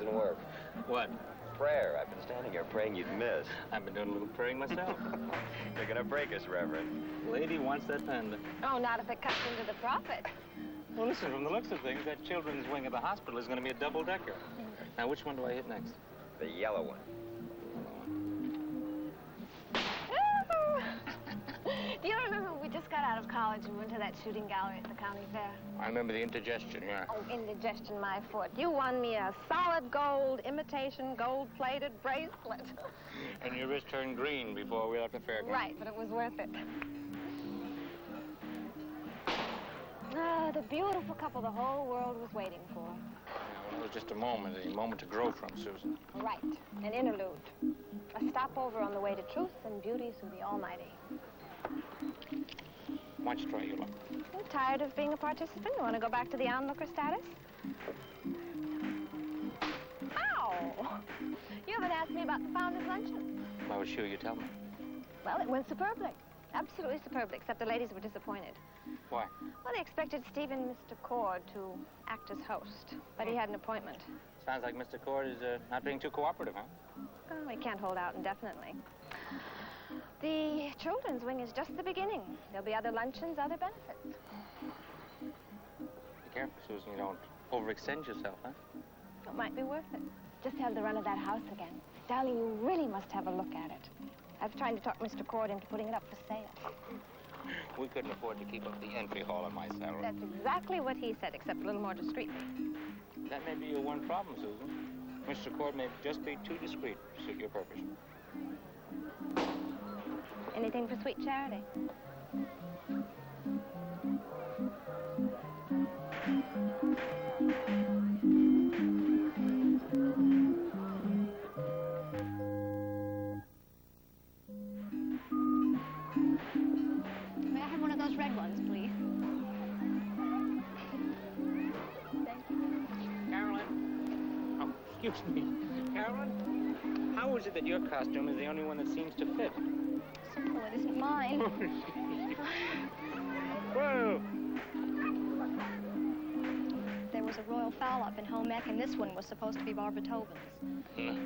doesn't work. What? Prayer. I've been standing here praying you'd miss. I've been doing a little praying myself. You're gonna break us, Reverend. Lady wants that pendant. Oh, not if it cuts into the profit. Well, listen, from the looks of things, that children's wing of the hospital is going to be a double-decker. Now, which one do I hit next? The yellow one. Do you remember we just got out of college and went to that shooting gallery at the county fair? I remember the indigestion, yeah. Oh, indigestion, my foot. You won me a solid gold, imitation, gold-plated bracelet. And your wrist turned green before we left the fair. Right, but it was worth it. Ah, the beautiful couple the whole world was waiting for. Yeah, well, it was just a moment to grow from, Susan. Right, an interlude. A stopover on the way to truth and beauty through the Almighty. Why don't you try your luck? You tired of being a participant? You want to go back to the onlooker status? Ow! You haven't asked me about the Founders Luncheon. I was sure you'd tell me. Well, it went superbly. Absolutely superbly, except the ladies were disappointed. Why? Well, they expected Steve and Mr. Cord to act as host, but he had an appointment. Sounds like Mr. Cord is not being too cooperative, huh? Oh, he can't hold out indefinitely. The children's wing is just the beginning. There'll be other luncheons, other benefits. Be careful, Susan. You don't overextend yourself, huh? It might be worth it. Just to have the run of that house again. Darling, you really must have a look at it. I was trying to talk Mr. Cord into putting it up for sale. We couldn't afford to keep up the entry hall on my salary. That's exactly what he said, except a little more discreetly. That may be your one problem, Susan. Mr. Cord may just be too discreet to suit your purpose. Anything for sweet charity. May I have one of those red ones, please? Thank you. Carolyn? Oh, excuse me. Carolyn? How is it that your costume is the only one that seems to fit? Simple, it isn't mine. Whoa! There was a royal foul up in home ec, and this one was supposed to be Barbara Tobin's. No.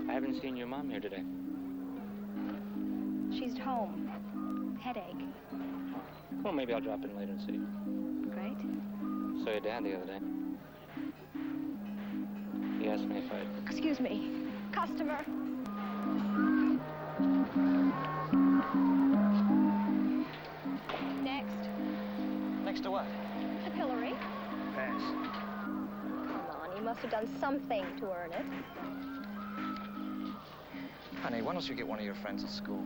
I haven't seen your mom here today. She's at home. Headache. Well, maybe I'll drop in later and see. Great. Saw your dad the other day. He asked me if I'd... Excuse me. Customer. Next. Next to what? The pillory. Pass. Come on, you must have done something to earn it. Honey, why don't you get one of your friends at school?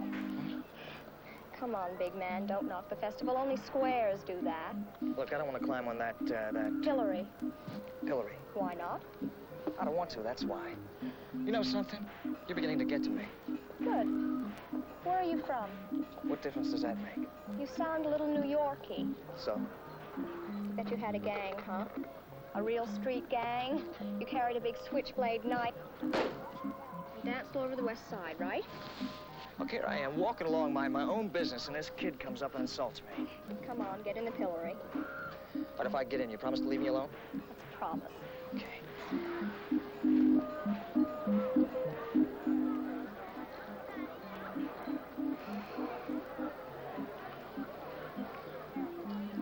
Come on, big man, don't knock the festival. Only squares do that. Look, I don't want to climb on that Pillory. pillory. Why not? I don't want to, that's why. You know something? You're beginning to get to me. Good. Where are you from? What difference does that make? You sound a little New Yorky. So? Bet you had a gang, huh? A real street gang? You carried a big switchblade knife. You danced all over the west side, right? Look, here I am, walking along my own business, and this kid comes up and insults me. Come on, get in the pillory. But if I get in, you promise to leave me alone? That's a promise. Okay.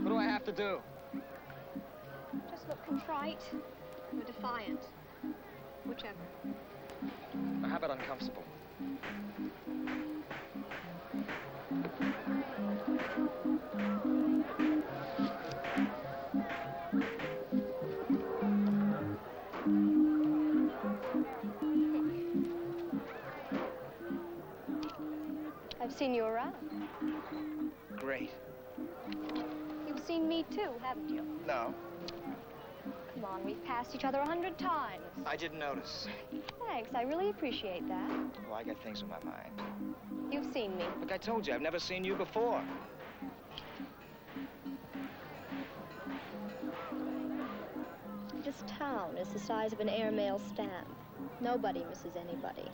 What do I have to do? Just look contrite or defiant. Whichever. Now, how about uncomfortable? I've seen you around. Great. You've seen me too, haven't you? No, Come on, we've passed each other 100 times. I didn't notice. Thanks, I really appreciate that. Well, I got things on my mind. You've seen me. Look, I told you, I've never seen you before. This town is the size of an airmail stamp. Nobody misses anybody.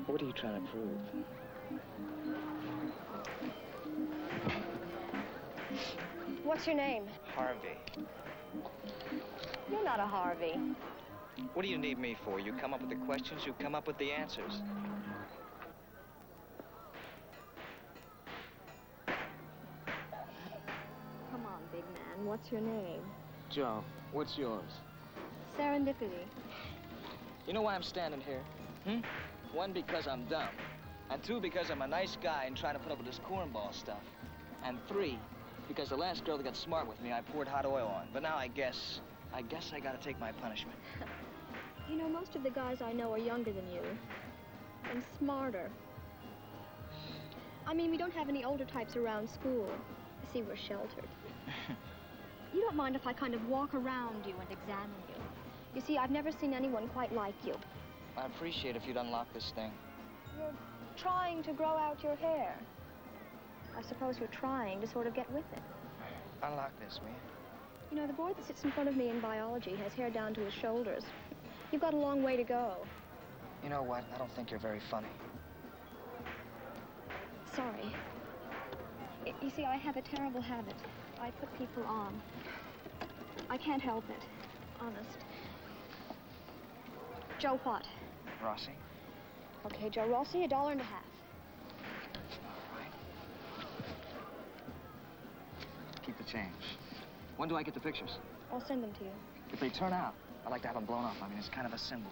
What are you trying to prove? What's your name? Harvey. You're not a Harvey. What do you need me for? You come up with the questions, you come up with the answers. Come on, big man. What's your name? Joe, what's yours? Serendipity. You know why I'm standing here? One, because I'm dumb. And two, because I'm a nice guy and trying to put up with this cornball stuff. And three, because the last girl that got smart with me, I poured hot oil on. But now I guess I gotta take my punishment. You know, most of the guys I know are younger than you. And smarter. I mean, we don't have any older types around school. See, we're sheltered. You don't mind if I kind of walk around you and examine you. You see, I've never seen anyone quite like you. I'd appreciate if you'd unlock this thing. You're trying to grow out your hair. I suppose you're trying to sort of get with it. Unlock this, will you? You know, the boy that sits in front of me in biology has hair down to his shoulders. You've got a long way to go. You know what? I don't think you're very funny. Sorry. You see, I have a terrible habit. I put people on. I can't help it. Honest. Joe what? Rossi? Okay, Joe Rossi, $1.50. All right. Keep the change. When do I get the pictures? I'll send them to you. If they turn out, I'd like to have them blown up. I mean, it's kind of a symbol.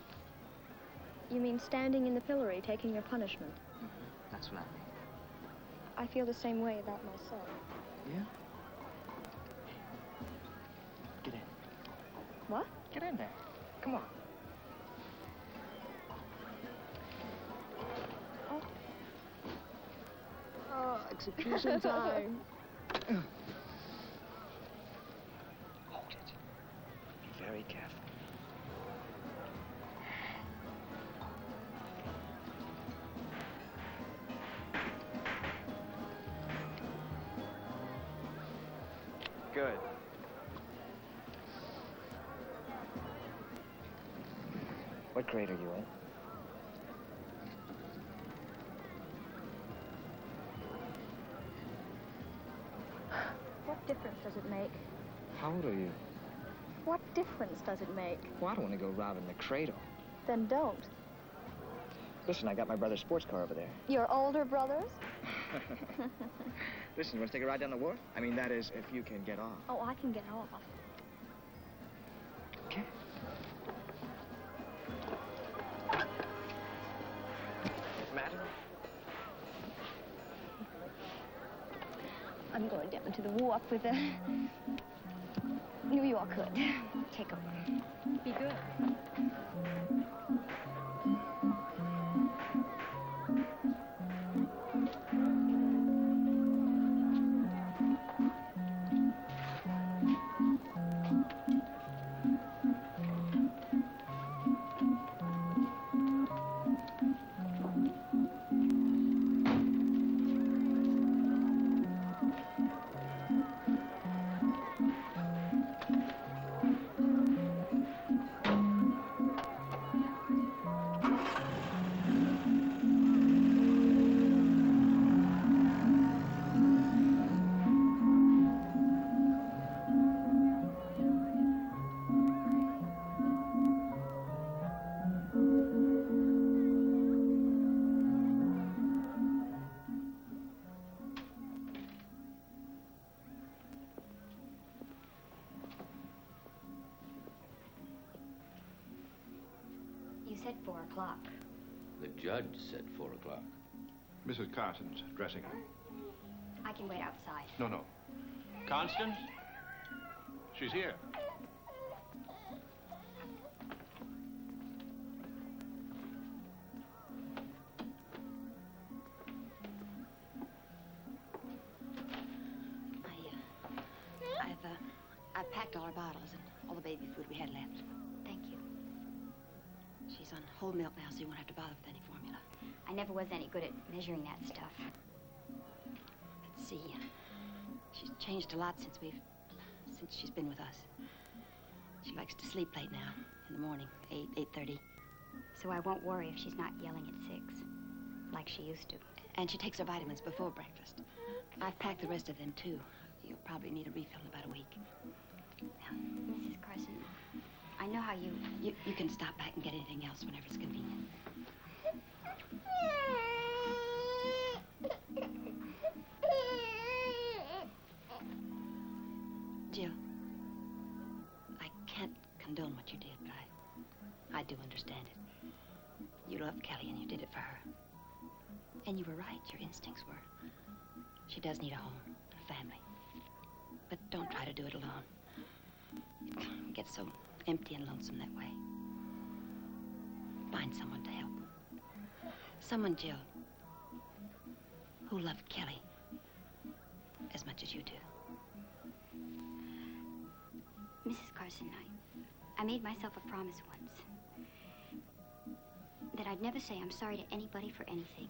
You mean standing in the pillory, taking your punishment? That's what I mean. I feel the same way about myself. Yeah? Get in. What? Get in there. Come on. Oh, execution time. Hold it. Be very careful. Good. What grade are you in? What difference does it make? How old are you? What difference does it make? Well, I don't want to go robbing the cradle. Then don't. Listen, I got my brother's sports car over there. Your older brothers? Listen, you want to take a ride down the wharf? I mean, that is, if you can get off. Oh, I can get off. Okay. Matter? I'm going down to the wharf with a New York hood. Take over. Be good. Said 4 o'clock. The judge said 4 o'clock. Mrs. Carson's dressing room. I can wait outside. No. Constance? She's here. I've packed all our bottles and all the baby food we had left. Thank you. She's on whole milk now, so you won't have to bother with any formula. I never was any good at measuring that stuff. Let's see. She's changed a lot since she's been with us. She likes to sleep late now, in the morning, 8:30. So I won't worry if she's not yelling at 6, like she used to. And she takes her vitamins before breakfast. I've packed the rest of them, too. You'll probably need a refill in about a week. Mrs. Carson, know how you can stop back and get anything else whenever it's convenient. Jill, I can't condone what you did, but I do understand it. You loved Kelly and you did it for her. And you were right, your instincts were. She does need a home, a family. But don't try to do it alone. It gets so empty and lonesome that way. Find someone to help. Someone, Jill, who loved Kelly as much as you do. Mrs. Carson, I made myself a promise once that I'd never say I'm sorry to anybody for anything.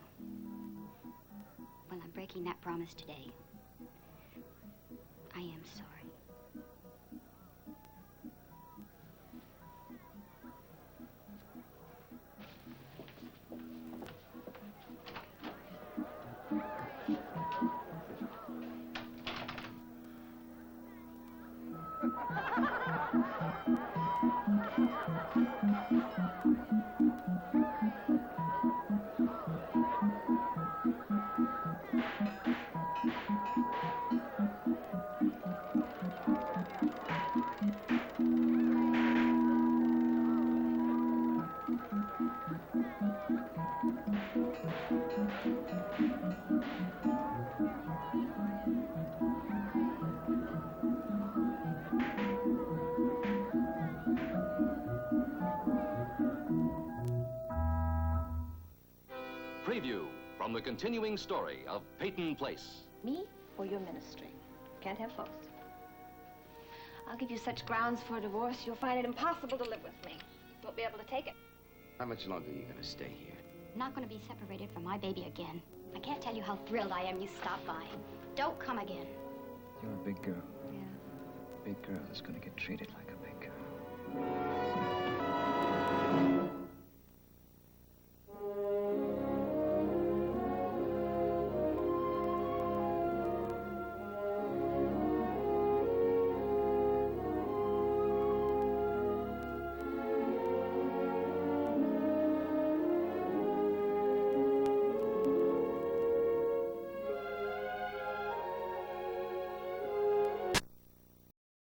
Well, I'm breaking that promise today. I am sorry. Preview from the continuing story of Peyton Place. Me or your ministry? Can't have both. I'll give you such grounds for a divorce, you'll find it impossible to live with me. Won't be able to take it. How much longer are you going to stay here? I'm not going to be separated from my baby again. I can't tell you how thrilled I am you stopped by. Don't come again. You're a big girl. Yeah. Big girl is going to get treated like a big girl.